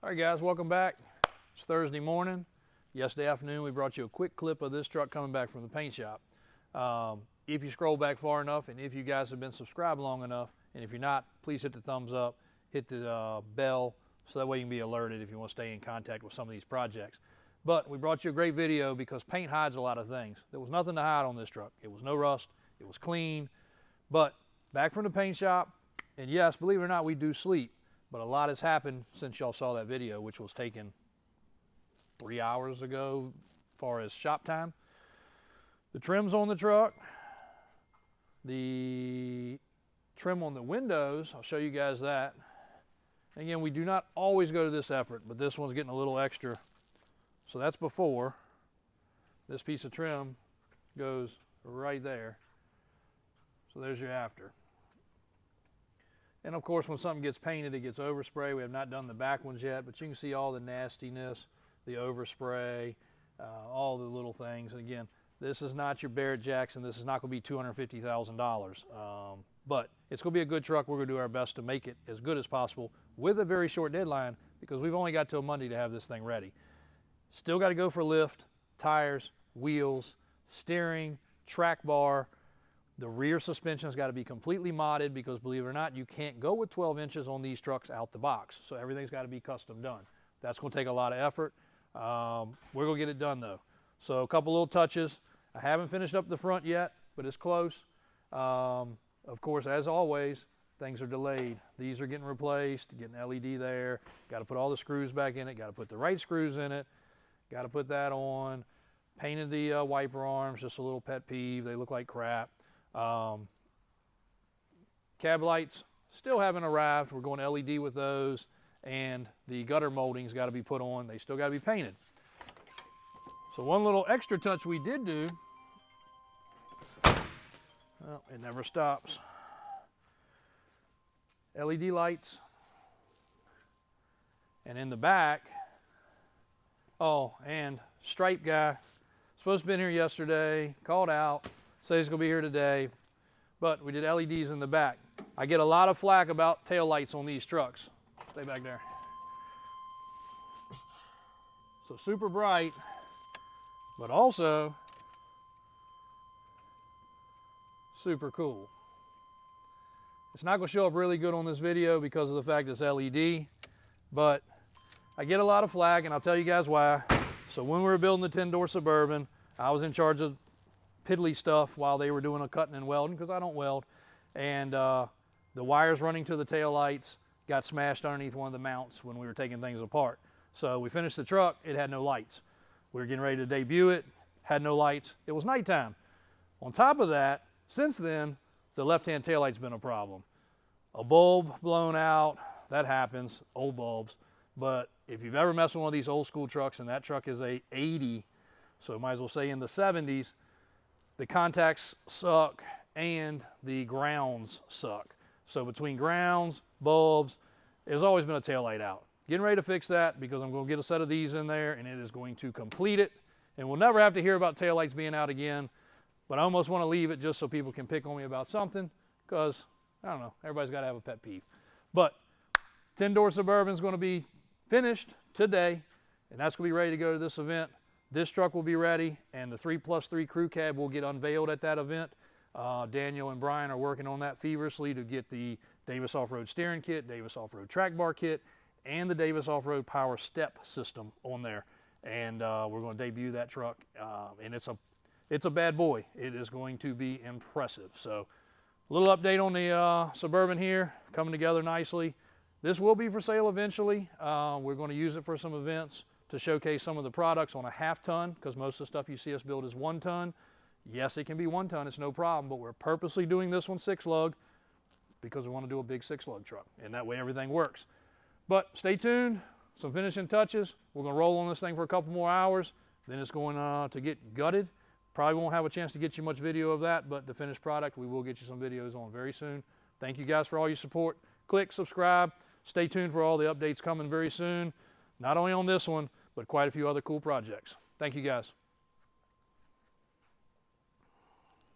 All right, guys, welcome back. It's Thursday morning. Yesterday afternoon, we brought you a quick clip of this truck coming back from the paint shop. If you scroll back far enough, and if you guys have been subscribed long enough, and if you're not, please hit the thumbs up, hit the bell, so that way you can be alerted if you want to stay in contact with some of these projects. But we brought you a great video because paint hides a lot of things. There was nothing to hide on this truck. It was no rust, it was clean. But back from the paint shop, and yes, believe it or not, we do sleep. But a lot has happened since y'all saw that video, which was taken 3 hours ago as far as shop time. The trim's on the truck. The trim on the windows, I'll show you guys that. And again, we do not always go to this effort, but this one's getting a little extra. So that's before. This piece of trim goes right there. So there's your after. And of course, when something gets painted, it gets overspray. We have not done the back ones yet, but you can see all the nastiness, the overspray, all the little things. And again, this is not your Barrett Jackson. This is not going to be $250,000. But it's going to be a good truck. We're going to do our best to make it as good as possible with a very short deadline because we've only got till Monday to have this thing ready. Still got to go for lift, tires, wheels, steering, track bar. The rear suspension's got to be completely modded because, believe it or not, you can't go with 12 inches on these trucks out the box. So everything's got to be custom done. That's going to take a lot of effort. We're going to get it done, though. So a couple little touches. I haven't finished up the front yet, but it's close. Of course, as always, things are delayed. These are getting replaced, getting LED there. Got to put all the screws back in it. Got to put the right screws in it. Got to put that on. Painted the wiper arms, just a little pet peeve. They look like crap. Cab lights still haven't arrived. We're going LED with those, and the gutter molding's got to be put on. They still got to be painted. So one little extra touch we did do, well, it never stops. LED lights, and in the back, oh, and stripe guy, supposed to be in here yesterday, called out. Say he's going to be here today, but we did LEDs in the back. I get a lot of flack about tail lights on these trucks. Stay back there. So super bright, but also super cool. It's not going to show up really good on this video because of the fact it's LED, but I get a lot of flack, and I'll tell you guys why. So when we were building the 10-door Suburban, I was in charge of piddly stuff while they were doing a cutting and welding because I don't weld, and the wires running to the tail lights got smashed underneath one of the mounts when we were taking things apart. So we finished the truck, it had no lights. We were getting ready to debut it, had no lights. It was nighttime. On top of that, since then, the left-hand tail light's been a problem. A bulb blown out, that happens, old bulbs. But if you've ever messed with one of these old school trucks, and that truck is a 80, so might as well say in the 70s, the contacts suck and the grounds suck. So between grounds, bulbs, there's always been a tail light out. Getting ready to fix that because I'm going to get a set of these in there and it is going to complete it. And we'll never have to hear about tail lights being out again. But I almost want to leave it just so people can pick on me about something because, I don't know, everybody's got to have a pet peeve. But 10-door Suburban is going to be finished today, and that's going to be ready to go to this event. This truck will be ready, and the 3+3 crew cab will get unveiled at that event. Daniel and Brian are working on that feverishly to get the Davis Off-Road steering kit, Davis Off-Road track bar kit, and the Davis Off-Road power step system on there. And we're going to debut that truck, and it's a bad boy. It is going to be impressive. So a little update on the Suburban here, coming together nicely. This will be for sale eventually. We're going to use it for some events to showcase some of the products on a 1/2 ton, because most of the stuff you see us build is 1 ton. Yes, it can be 1 ton, it's no problem, but we're purposely doing this one 6-lug because we want to do a big 6-lug truck, and that way everything works. But stay tuned, some finishing touches. We're going to roll on this thing for a couple more hours, then it's going to get gutted. Probably won't have a chance to get you much video of that, but the finished product, we will get you some videos on very soon. Thank you guys for all your support. Click, subscribe, stay tuned for all the updates coming very soon. Not only on this one, but quite a few other cool projects. Thank you guys.